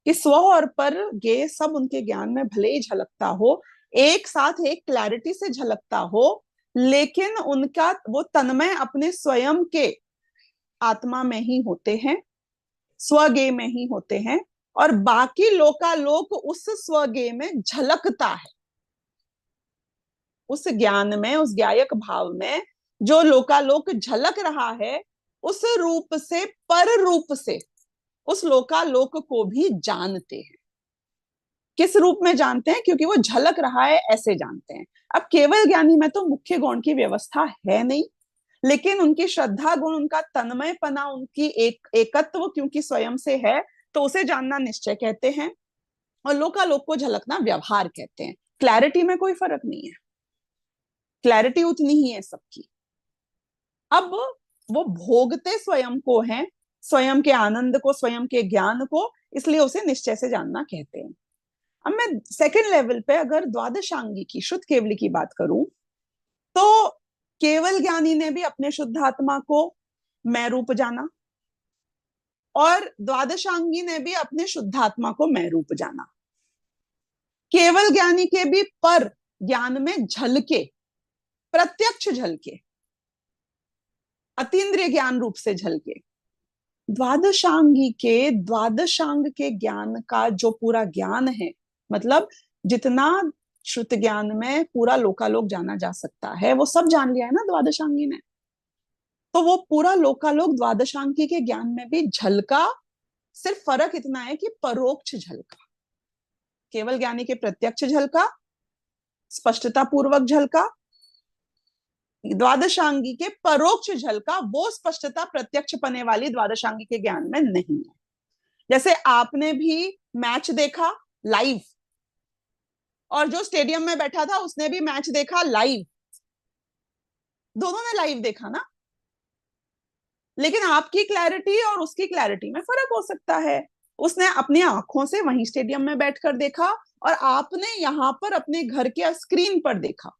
कि स्व और पर गे सब उनके ज्ञान में भले ही झलकता हो, एक साथ एक क्लैरिटी से झलकता हो, लेकिन उनका वो तन्मय अपने स्वयं के आत्मा में ही होते हैं, स्वगे में ही होते हैं, और बाकी लोकालोक उस स्वगे में झलकता है। उस ज्ञान में, उस ज्ञायक भाव में जो लोकालोक झलक रहा है, उस रूप से, पर रूप से उस लोकालोक को भी जानते हैं। किस रूप में जानते हैं? क्योंकि वो झलक रहा है ऐसे जानते हैं। अब केवल ज्ञानी में तो मुख्य गुण की व्यवस्था है नहीं, लेकिन उनकी श्रद्धा गुण, उनका तन्मयपना, उनकी एकत्व क्योंकि स्वयं से है, तो उसे जानना निश्चय कहते हैं, और लोकालोक को झलकना व्यवहार कहते हैं। क्लैरिटी में कोई फर्क नहीं है, क्लैरिटी उतनी ही है सबकी। अब वो भोगते स्वयं को हैं, स्वयं के आनंद को, स्वयं के ज्ञान को, इसलिए उसे निश्चय से जानना कहते हैं। अब मैं सेकंड लेवल पे अगर द्वादशांगी की, शुद्ध केवली की बात करूं, तो केवल ज्ञानी ने भी अपने शुद्धात्मा को मैं रूप जाना, और द्वादशांगी ने भी अपने शुद्धात्मा को मैं रूप जाना। केवल ज्ञानी के भी पर ज्ञान में झलके, प्रत्यक्ष झलके, अतीन्द्रिय ज्ञान रूप से झलके। द्वादशांगी के, द्वादशांग के ज्ञान का जो पूरा ज्ञान है, मतलब जितना श्रुत ज्ञान में पूरा लोकालोक जाना जा सकता है, वो सब जान लिया है ना द्वादशांगी ने। तो वो पूरा लोकालोक द्वादशांगी के ज्ञान में भी झलका, सिर्फ फर्क इतना है कि परोक्ष झलका। केवल ज्ञानी के प्रत्यक्ष झलका, स्पष्टता पूर्वक झलका, द्वादशांगी के परोक्ष झलका, वो स्पष्टता प्रत्यक्ष पने वाली द्वादशांगी के ज्ञान में नहीं है। जैसे आपने भी मैच देखा लाइव, और जो स्टेडियम में बैठा था उसने भी मैच देखा लाइव, दोनों ने लाइव देखा ना, लेकिन आपकी क्लैरिटी और उसकी क्लैरिटी में फर्क हो सकता है। उसने अपनी आंखों से वहीं स्टेडियम में बैठकर देखा, और आपने यहाँ पर अपने घर के स्क्रीन पर देखा,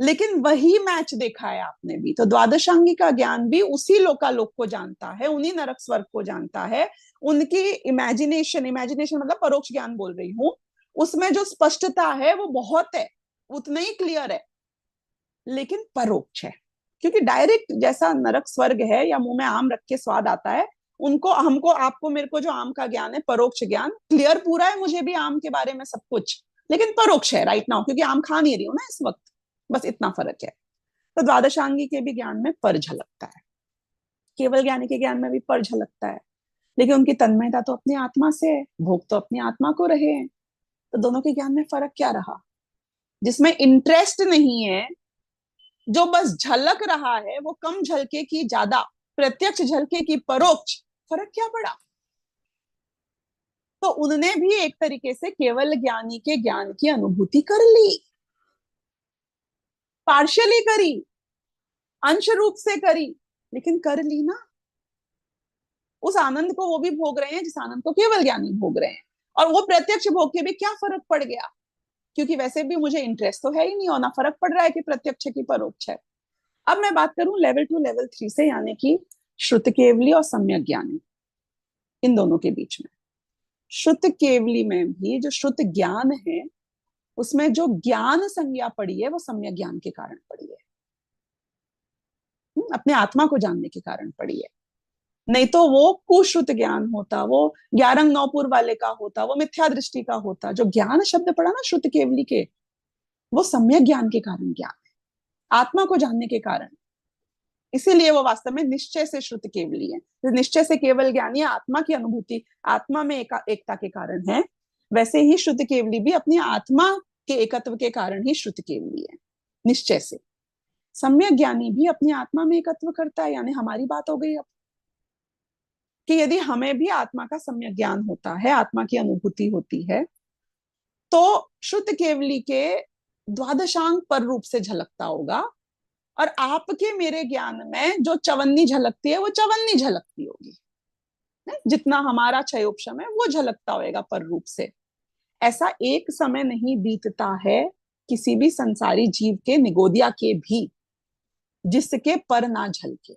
लेकिन वही मैच देखा है आपने भी। तो द्वादशांगी का ज्ञान भी उसी लोकालोक को जानता है, उन्हीं नरक स्वर्ग को जानता है। उनकी इमेजिनेशन, इमेजिनेशन मतलब परोक्ष ज्ञान बोल रही हूं, उसमें जो स्पष्टता है वो बहुत है, उतना ही क्लियर है, लेकिन परोक्ष है। क्योंकि डायरेक्ट जैसा नरक स्वर्ग है या मुंह में आम रख के स्वाद आता है, उनको, हमको, आपको, मेरे को जो आम का ज्ञान है, परोक्ष ज्ञान क्लियर पूरा है, मुझे भी आम के बारे में सब कुछ, लेकिन परोक्ष है राइट नाउ, क्योंकि आम खा नहीं रही हूं ना इस वक्त। बस इतना फर्क है। तो द्वादशांगी के भी ज्ञान में पर झलकता है, केवल ज्ञानी के ज्ञान में भी पर झलकता है, लेकिन उनकी तन्मयता तो अपनी आत्मा से है, भोग तो अपनी आत्मा को रहे हैं। तो दोनों के ज्ञान में फर्क क्या रहा? जिसमें इंटरेस्ट नहीं है, जो बस झलक रहा है, वो कम झलके की ज्यादा, प्रत्यक्ष झलके की परोक्ष, फर्क क्या पड़ा? तो उनने भी एक तरीके से केवल ज्ञानी के ज्ञान की अनुभूति कर ली, पार्शियली करी, अंश रूप से करी, लेकिन कर ली ना। उस आनंद को वो भी भोग रहे हैं जिस आनंद को केवल ज्ञानी भोग रहे हैं। और वो प्रत्यक्ष भोग के भी क्या फर्क पड़ गया, क्योंकि वैसे भी मुझे इंटरेस्ट तो है ही नहीं, और ना फर्क पड़ रहा है कि प्रत्यक्ष की परोक्ष है। अब मैं बात करूं लेवल 2 लेवल 3 से, यानी कि श्रुत केवली और सम्यक ज्ञानी, इन दोनों के बीच में। श्रुत केवली में भी जो श्रुत ज्ञान है, उसमें जो ज्ञान संज्ञा पड़ी है वो सम्यक ज्ञान के कारण पड़ी है, अपने आत्मा को जानने के कारण पड़ी है। नहीं तो वो कुश्रुत ज्ञान होता, वो ग्यारंग नौपुर वाले का होता, वो मिथ्या दृष्टि का होता। जो ज्ञान शब्द पड़ा ना श्रुत केवली के, वो सम्यक ज्ञान के कारण ज्ञान है, आत्मा को जानने के कारण। इसीलिए वो वास्तव में निश्चय से श्रुत केवली है। तो निश्चय से केवल ज्ञानी आत्मा की अनुभूति, आत्मा में एकता के कारण है, वैसे ही श्रुत केवली भी अपनी आत्मा के एकत्व के कारण ही श्रुत केवली है, निश्चय से। सम्यक ज्ञानी भी अपनी आत्मा में एकत्व करता है। यानी हमारी बात हो गई अब कि यदि हमें भी आत्मा का सम्यक ज्ञान होता है, आत्मा की अनुभूति होती है, तो शुद्ध केवली के द्वादशांग पर रूप से झलकता होगा, और आपके मेरे ज्ञान में जो चवन्नी झलकती है वो चवन्नी झलकती होगी। जितना हमारा क्षयोपशम है वो झलकता होगा पर रूप से। ऐसा एक समय नहीं बीतता है किसी भी संसारी जीव के, निगोदिया के भी, जिसके पर ना झलके।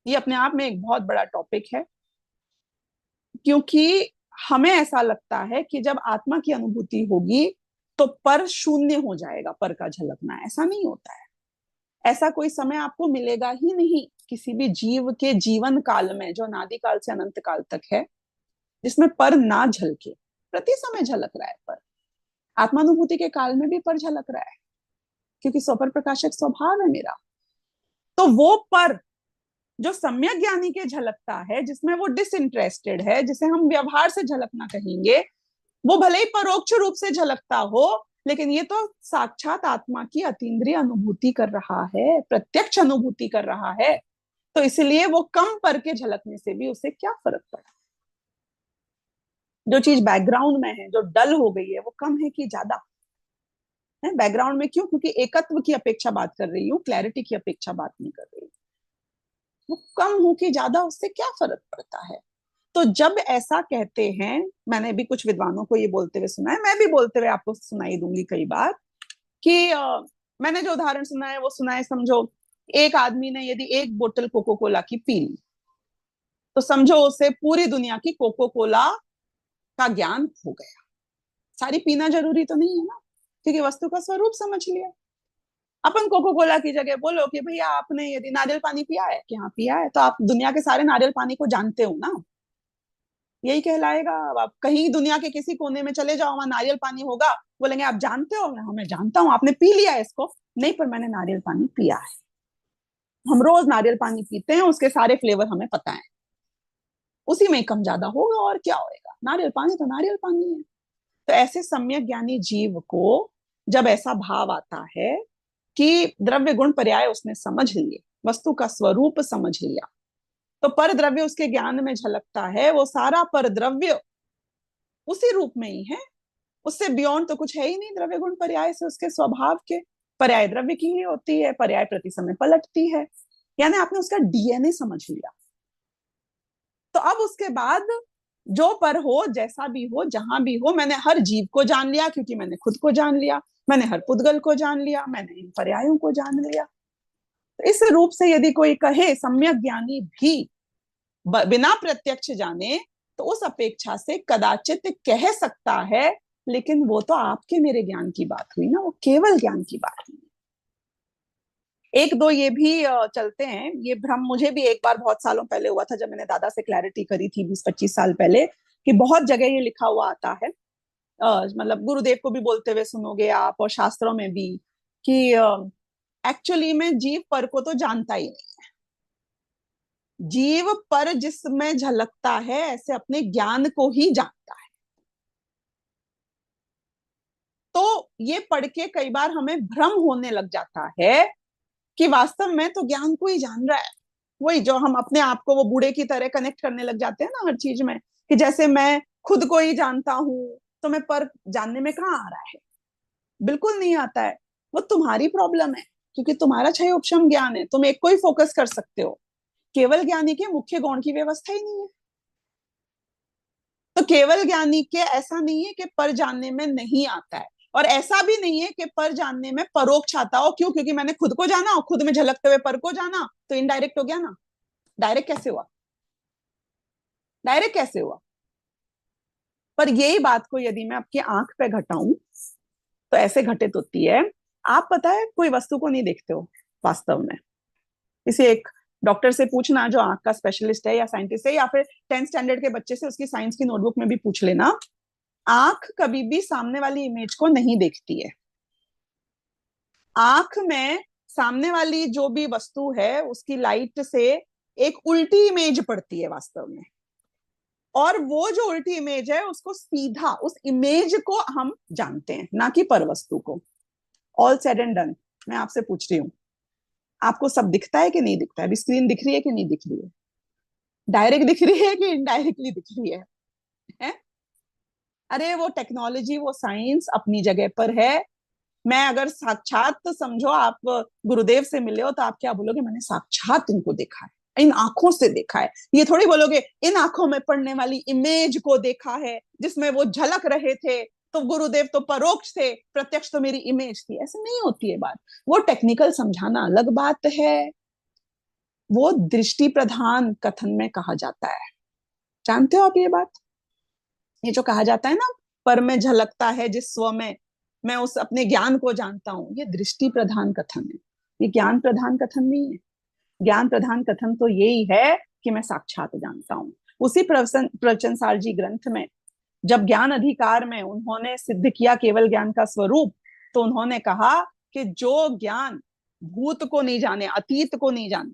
ये अपने आप में एक बहुत बड़ा टॉपिक है, क्योंकि हमें ऐसा लगता है कि जब आत्मा की अनुभूति होगी तो पर शून्य हो जाएगा, पर का झलकना। ऐसा नहीं होता है। ऐसा कोई समय आपको मिलेगा ही नहीं किसी भी जीव के जीवन काल में, जो अनादि काल से अनंत काल तक है, जिसमें पर ना झलके। प्रति समय झलक रहा है पर, आत्मानुभूति के काल में भी पर झलक रहा है, क्योंकि स्वपर प्रकाशक स्वभाव है मेरा। तो वो पर जो सम्यक ज्ञानी के झलकता है, जिसमें वो डिसइंटरेस्टेड है, जिसे हम व्यवहार से झलकना कहेंगे, वो भले ही परोक्ष रूप से झलकता हो, लेकिन ये तो साक्षात आत्मा की अतीन्द्रिय अनुभूति कर रहा है, प्रत्यक्ष अनुभूति कर रहा है। तो इसलिए वो कम पर के झलकने से भी उसे क्या फर्क पड़ा। जो चीज बैकग्राउंड में है, जो डल हो गई है, वो कम है कि ज्यादा है बैकग्राउंड में? क्यों? क्योंकि एकत्व की अपेक्षा बात कर रही हूँ, क्लैरिटी की अपेक्षा बात नहीं कर रही। वो कम हो कि ज्यादा, उससे क्या फर्क पड़ता है? तो जब ऐसा कहते हैं, मैंने भी कुछ विद्वानों को ये बोलते हुए सुना है, मैं भी बोलते हुए आपको सुनाई दूंगी कई बार, कि मैंने जो उदाहरण सुना है वो सुना है, समझो एक आदमी ने यदि एक बोतल कोको कोला की पी ली, तो समझो उसे पूरी दुनिया की कोको कोला का ज्ञान हो गया। सारी पीना जरूरी तो नहीं है ना, क्योंकि वस्तु का स्वरूप समझ लिया। अपन कोको कोला की जगह बोलो कि भैया आपने यदि नारियल पानी पिया है, कि हाँ पिया है, तो आप दुनिया के सारे नारियल पानी को जानते हो ना, यही कहलाएगा। अब आप कहीं दुनिया के किसी कोने में चले जाओ, वहां नारियल पानी होगा, बोलेंगे आप जानते हो? हाँ मैं जानता हूँ। आपने पी लिया है इसको? नहीं, पर मैंने नारियल पानी पिया है। हम रोज नारियल पानी पीते हैं, उसके सारे फ्लेवर हमें पता है, उसी में कम ज्यादा होगा और क्या होएगा, नारियल पानी तो नारियल पानी है। तो ऐसे सम्यक ज्ञानी जीव को जब ऐसा भाव आता है कि द्रव्य गुण पर्याय उसने समझ लिए, वस्तु का स्वरूप समझ लिया, तो पर द्रव्य उसके ज्ञान में झलकता है। वो सारा पर द्रव्य उसी रूप में ही है, उससे बियॉन्ड तो कुछ है ही नहीं। द्रव्य गुण पर्याय से उसके स्वभाव के, पर्याय द्रव्य की ही होती है, पर्याय प्रति समय पलटती है। यानी आपने उसका डीएनए समझ लिया। तो अब उसके बाद जो पर हो, जैसा भी हो, जहां भी हो, मैंने हर जीव को जान लिया, क्योंकि मैंने खुद को जान लिया, मैंने हर पुद्गल को जान लिया, मैंने इन पर्यायों को जान लिया। तो इस रूप से यदि कोई कहे सम्यक ज्ञानी भी बिना प्रत्यक्ष जाने, तो उस अपेक्षा से कदाचित कह सकता है, लेकिन वो तो आपके मेरे ज्ञान की बात हुई ना, वो केवल ज्ञान की बात हुई। एक दो ये भी चलते हैं। ये भ्रम मुझे भी एक बार बहुत सालों पहले हुआ था, जब मैंने दादा से क्लैरिटी करी थी 20-25 साल पहले, कि बहुत जगह ये लिखा हुआ आता है, मतलब गुरुदेव को भी बोलते हुए सुनोगे आप, और शास्त्रों में भी, कि एक्चुअली में जीव पर को तो जानता ही नहीं। जीव पर जिसमें झलकता है, ऐसे अपने ज्ञान को ही जानता है। तो ये पढ़ के कई बार हमें भ्रम होने लग जाता है कि वास्तव में तो ज्ञान को ही जान रहा है। वही जो हम अपने आप को वो बूढ़े की तरह कनेक्ट करने लग जाते हैं ना हर चीज में, कि जैसे मैं खुद को ही जानता हूं, तो मैं पर जानने में कहाँ आ रहा है? बिल्कुल नहीं आता है। वो तुम्हारी प्रॉब्लम है, क्योंकि तुम्हारा क्षय उपशम ज्ञान है, तुम एक को ही फोकस कर सकते हो। केवल ज्ञानी के मुख्य गौण की व्यवस्था ही नहीं है। तो केवल ज्ञानी के ऐसा नहीं है कि पर जानने में नहीं आता है, और ऐसा भी नहीं है कि पर जानने में परोक्ष आता हो। क्यों? क्योंकि मैंने खुद को जाना और खुद में झलकते हुए पर को जाना, तो इनडायरेक्ट हो गया ना। डायरेक्ट कैसे हुआ? डायरेक्ट कैसे हुआ? पर यही बात को यदि मैं आपकी आंख पे घटाऊं, तो ऐसे घटित होती है। आप पता है कोई वस्तु को नहीं देखते हो वास्तव में। किसी एक डॉक्टर से पूछना जो आंख का स्पेशलिस्ट है या साइंटिस्ट है, या फिर 10th स्टैंडर्ड के बच्चे से उसकी साइंस की नोटबुक में भी पूछ लेना, आंख कभी भी सामने वाली इमेज को नहीं देखती है। आंख में सामने वाली जो भी वस्तु है, उसकी लाइट से एक उल्टी इमेज पड़ती है वास्तव में, और वो जो उल्टी इमेज है, उसको सीधा उस इमेज को हम जानते हैं, ना कि पर वस्तु को। ऑल सेड एंड डन, मैं आपसे पूछ रही हूँ, आपको सब दिखता है कि नहीं दिखता है? अभी स्क्रीन दिख रही है कि नहीं दिख रही है? डायरेक्ट दिख रही है कि इनडायरेक्टली दिख रही है? अरे वो टेक्नोलॉजी, वो साइंस अपनी जगह पर है। मैं अगर साक्षात, तो समझो आप गुरुदेव से मिले हो, तो आप क्या बोलोगे? मैंने साक्षात इनको देखा है, इन आंखों से देखा है। ये थोड़ी बोलोगे इन आंखों में पड़ने वाली इमेज को देखा है, जिसमें वो झलक रहे थे, तो गुरुदेव तो परोक्ष थे, प्रत्यक्ष तो मेरी इमेज थी। ऐसे नहीं होती है बात। वो टेक्निकल समझाना अलग बात है, वो दृष्टि प्रधान कथन में कहा जाता है। जानते हो आप ये बात? ये जो कहा जाता है ना, पर में झलकता है जिस स्व में, मैं उस अपने ज्ञान को जानता हूं, ये दृष्टि प्रधान कथन है, ये ज्ञान प्रधान कथन नहीं है। ज्ञान प्रधान कथन तो यही है कि मैं साक्षात जानता हूं। उसी प्रवचन सार जी ग्रंथ में, जब ज्ञान अधिकार में उन्होंने सिद्ध किया केवल ज्ञान का स्वरूप, तो उन्होंने कहा कि जो ज्ञान भूत को नहीं जाने, अतीत को नहीं जाने,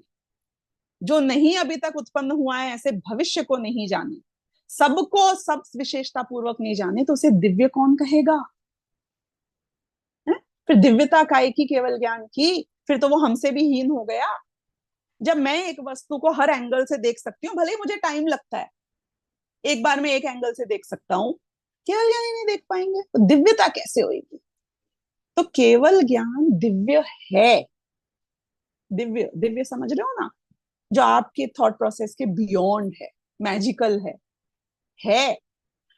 जो नहीं अभी तक उत्पन्न हुआ है, ऐसे भविष्य को नहीं जाने, सबको सब विशेषता पूर्वक नहीं जाने, तो उसे दिव्य कौन कहेगा? है? फिर दिव्यता काय की केवल ज्ञान की? फिर तो वो हमसे भी हीन हो गया। जब मैं एक वस्तु को हर एंगल से देख सकती हूँ, भले ही मुझे टाइम लगता है, एक बार में एक एंगल से देख सकता हूँ, केवल ज्ञानी नहीं देख पाएंगे, तो दिव्यता कैसे होगी? तो केवल ज्ञान दिव्य है। दिव्य, दिव्य समझ रहे हो ना? जो आपके थॉट प्रोसेस के बियॉन्ड है, मैजिकल है।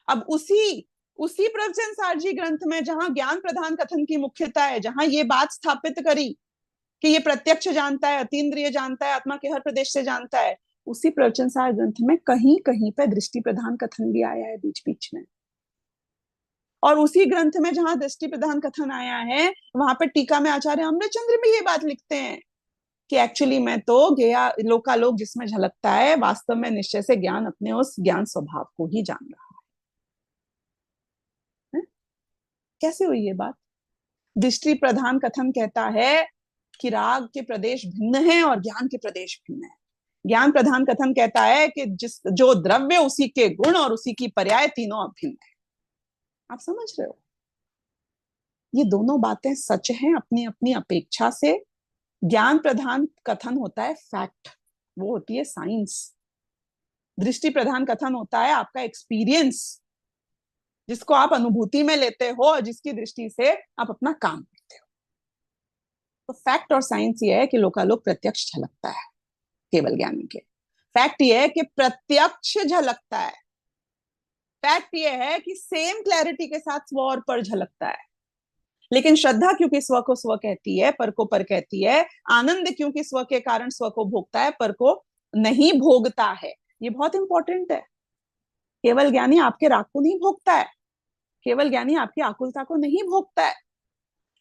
अब उसी उसी प्रवचन सारजी ग्रंथ में, जहां ज्ञान प्रधान कथन की मुख्यता है, जहां ये बात स्थापित करी कि ये प्रत्यक्ष जानता है, अतीन्द्रिय जानता है, आत्मा के हर प्रदेश से जानता है, उसी प्रवचन सार ग्रंथ में कहीं कहीं पे दृष्टि प्रधान कथन भी आया है बीच बीच में। और उसी ग्रंथ में जहां दृष्टि प्रधान कथन आया है, वहां पे टीका में आचार्य अमृतचंद्र भी ये बात लिखते हैं कि एक्चुअली मैं तो गया लोकालोक जिसमें झलकता है, वास्तव में निश्चय से ज्ञान अपने उस ज्ञान स्वभाव को ही जान रहा है। कैसे हुई ये बात? दृष्टि प्रधान कथन कहता है कि राग के प्रदेश भिन्न है और ज्ञान के प्रदेश भिन्न है। ज्ञान प्रधान कथन कहता है कि जिस जो द्रव्य, उसी के गुण और उसी की पर्याय तीनों अभिन्न है। आप समझ रहे हो? ये दोनों बातें सच हैं अपनी अपनी अपेक्षा से। ज्ञान प्रधान कथन होता है फैक्ट, वो होती है साइंस। दृष्टि प्रधान कथन होता है आपका एक्सपीरियंस, जिसको आप अनुभूति में लेते हो और जिसकी दृष्टि से आप अपना काम करते हो। तो फैक्ट और साइंस ये है कि लोकालोक प्रत्यक्ष झलकता है केवल ज्ञानी के। फैक्ट ये है कि प्रत्यक्ष झलकता है, फैक्ट ये है कि सेम क्लैरिटी के साथ स्व और पर झलकता है। लेकिन श्रद्धा क्योंकि स्व को स्व कहती है, पर को पर कहती है, आनंद क्योंकि स्व के कारण स्व को भोगता है, पर को नहीं भोगता है। ये बहुत इंपॉर्टेंट है। केवल ज्ञानी आपके राग को नहीं भोगता है, केवल ज्ञानी आपकी आकुलता को नहीं भोगता है,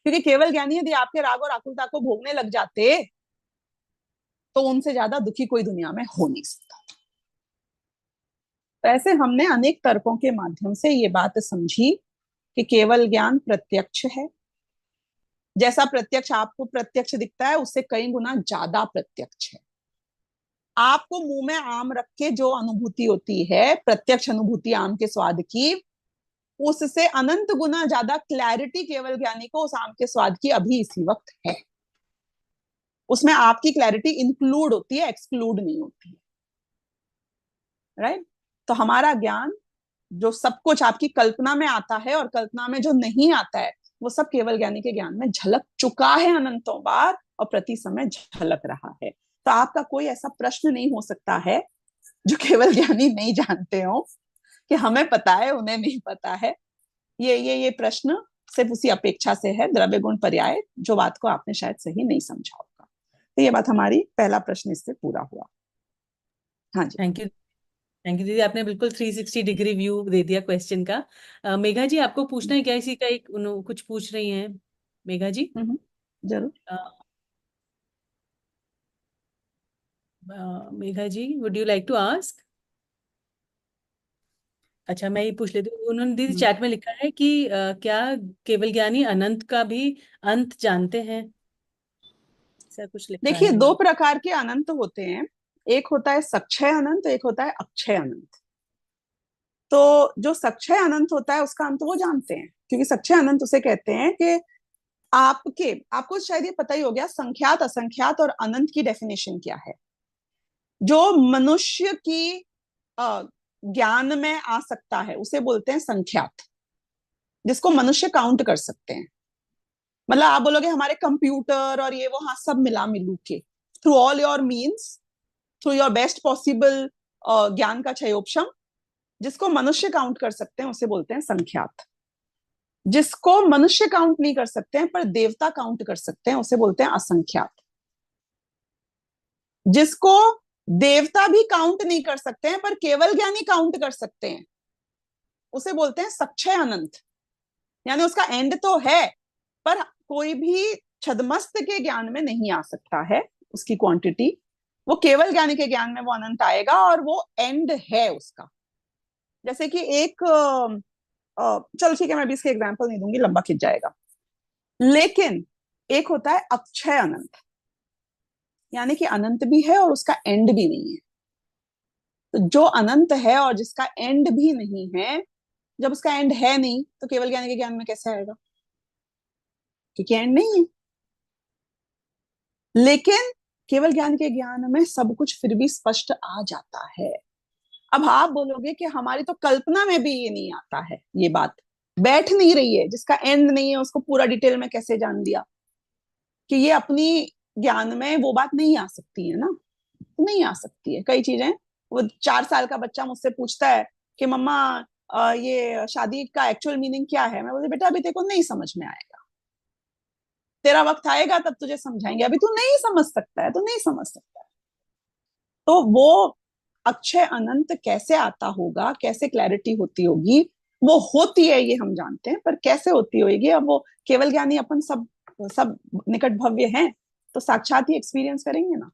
क्योंकि केवल ज्ञानी यदि आपके राग और आकुलता को भोगने लग जाते तो उनसे ज्यादा दुखी कोई दुनिया में हो नहीं सकता। तो ऐसे हमने अनेक तर्कों के माध्यम से ये बात समझी कि केवल ज्ञान प्रत्यक्ष है। जैसा प्रत्यक्ष आपको प्रत्यक्ष दिखता है उससे कई गुना ज्यादा प्रत्यक्ष है। आपको मुंह में आम रख के जो अनुभूति होती है, प्रत्यक्ष अनुभूति आम के स्वाद की, उससे अनंत गुना ज्यादा क्लैरिटी केवल ज्ञानी को उस आम के स्वाद की अभी इसी वक्त है। उसमें आपकी क्लैरिटी इंक्लूड होती है, एक्सक्लूड नहीं होती है। राइट? तो हमारा ज्ञान जो सब कुछ आपकी कल्पना में आता है और कल्पना में जो नहीं आता है, वो सब केवल ज्ञानी के ज्ञान में झलक चुका है अनंतों बार और प्रति समय झलक रहा है। तो आपका कोई ऐसा प्रश्न नहीं हो सकता है जो केवल ज्ञानी नहीं जानते हो कि हमें पता है उन्हें नहीं पता है। ये प्रश्न सिर्फ उसी अपेक्षा से है, द्रव्य गुण पर्याय, जो बात को आपने शायद सही नहीं समझा होगा। तो ये बात हमारी पहला प्रश्न इससे पूरा हुआ। हाँ जी। Thank you. थैंक यू दीदी, आपने बिल्कुल 360 डिग्री व्यू दे दिया क्वेश्चन का। मेघा जी, आपको पूछना है क्या इसी का? एक कुछ पूछ रही हैं मेघा जी। जरूर। अ, Megha ji, would you like to ask? अच्छा, मैं ये पूछ लेती हूँ। उन्होंने दीदी चैट में लिखा है कि क्या केवल ज्ञानी अनंत का भी अंत जानते हैं? ऐसा कुछ लिखा देखिए, है दो उन्होंने। प्रकार के अनंत होते हैं। एक होता है सक्षय अनंत, एक होता है अक्षय अनंत। तो जो सक्षय अनंत होता है उसका अंत वो जानते हैं, क्योंकि सक्षय अनंत उसे कहते हैं कि आपको शायद ये पता ही हो गया, संख्यात असंख्यात और अनंत की डेफिनेशन क्या है। जो मनुष्य की ज्ञान में आ सकता है उसे बोलते हैं संख्यात, जिसको मनुष्य काउंट कर सकते हैं। मतलब आप बोलोगे हमारे कंप्यूटर और ये वो, हाँ, सब मिला मिलू के, through all your means, through your best possible ज्ञान का क्षयोपम, जिसको मनुष्य काउंट कर सकते हैं उसे बोलते हैं संख्यात। जिसको मनुष्य काउंट नहीं कर सकते हैं पर देवता काउंट कर सकते हैं उसे बोलते हैं असंख्यात। जिसको देवता भी काउंट नहीं कर सकते हैं पर केवल ज्ञानी काउंट कर सकते हैं उसे बोलते हैं सक्षय अनंत। यानी उसका एंड तो है पर कोई भी छदमस्त के ज्ञान में नहीं आ सकता है उसकी क्वांटिटी। वो केवल ज्ञानी के ज्ञान में वो अनंत आएगा और वो एंड है उसका। जैसे कि एक चलो ठीक है, मैं भी इसके एग्जाम्पल नहीं दूंगी, लंबा खिंच जाएगा। लेकिन एक होता है अक्षय अनंत, यानी कि अनंत भी है और उसका एंड भी नहीं है। तो जो अनंत है और जिसका एंड भी नहीं है, जब उसका एंड है नहीं तो केवल ज्ञानी के ज्ञान में कैसे आएगा? क्योंकि एंड नहीं है। लेकिन केवल ज्ञान के ज्ञान में सब कुछ फिर भी स्पष्ट आ जाता है। अब आप बोलोगे कि हमारी तो कल्पना में भी ये नहीं आता है, ये बात बैठ नहीं रही है, जिसका एंड नहीं है उसको पूरा डिटेल में कैसे जान दिया? कि ये अपनी ज्ञान में वो बात नहीं आ सकती है ना, नहीं आ सकती है। कई चीजें, वो 4 साल का बच्चा मुझसे पूछता है कि मम्मा ये शादी का एक्चुअल मीनिंग क्या है? मैं बोलती बेटा अभी तेरे को नहीं समझ में आएगा, तेरा वक्त आएगा तब तुझे समझाएंगे, अभी तू नहीं समझ सकता है, तू नहीं समझ सकता है। तो वो अक्षय अनंत कैसे आता होगा, कैसे क्लैरिटी होती होगी? वो होती है ये हम जानते हैं, पर कैसे होती होगी अब वो केवल ज्ञानी अपन सब सब निकट भव्य हैं तो साक्षात ही एक्सपीरियंस करेंगे ना।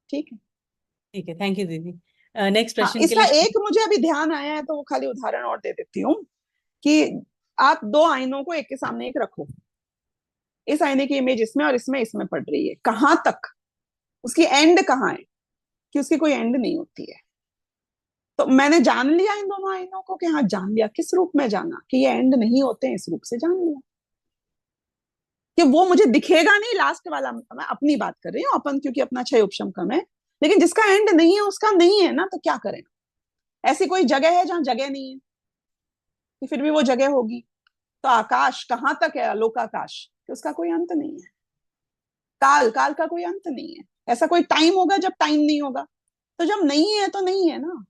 ठीक है। ठीक है, थैंक यू दीदी। नेक्स्ट हाँ, प्रश्न के इसका लिए एक मुझे अभी ध्यान आया है तो वो खाली उदाहरण और दे देती हूँ कि आप दो आईनों को एक के सामने एक रखो। इस आईने की इमेज इसमें और इसमें इसमें पड़ रही है, कहाँ तक उसकी एंड कहाँ है? कि उसकी कोई एंड नहीं होती है। तो मैंने जान लिया इन दोनों आईनों को कि हाँ, जान लिया। किस रूप में जाना? कि ये एंड नहीं होते हैं, इस रूप से जान लिया। कि वो मुझे दिखेगा नहीं लास्ट वाला, मैं अपनी बात कर रही हूँ अपन, क्योंकि अपना क्षय उपशम कम है। लेकिन जिसका एंड नहीं है उसका नहीं है ना, तो क्या करें? ऐसी कोई जगह है जहां जगह नहीं है कि फिर भी वो जगह होगी? तो आकाश कहाँ तक है? आलोक आकाश, कि उसका कोई अंत नहीं है। काल, काल का कोई अंत नहीं है। ऐसा कोई टाइम होगा जब टाइम नहीं होगा? तो जब नहीं है तो नहीं है ना।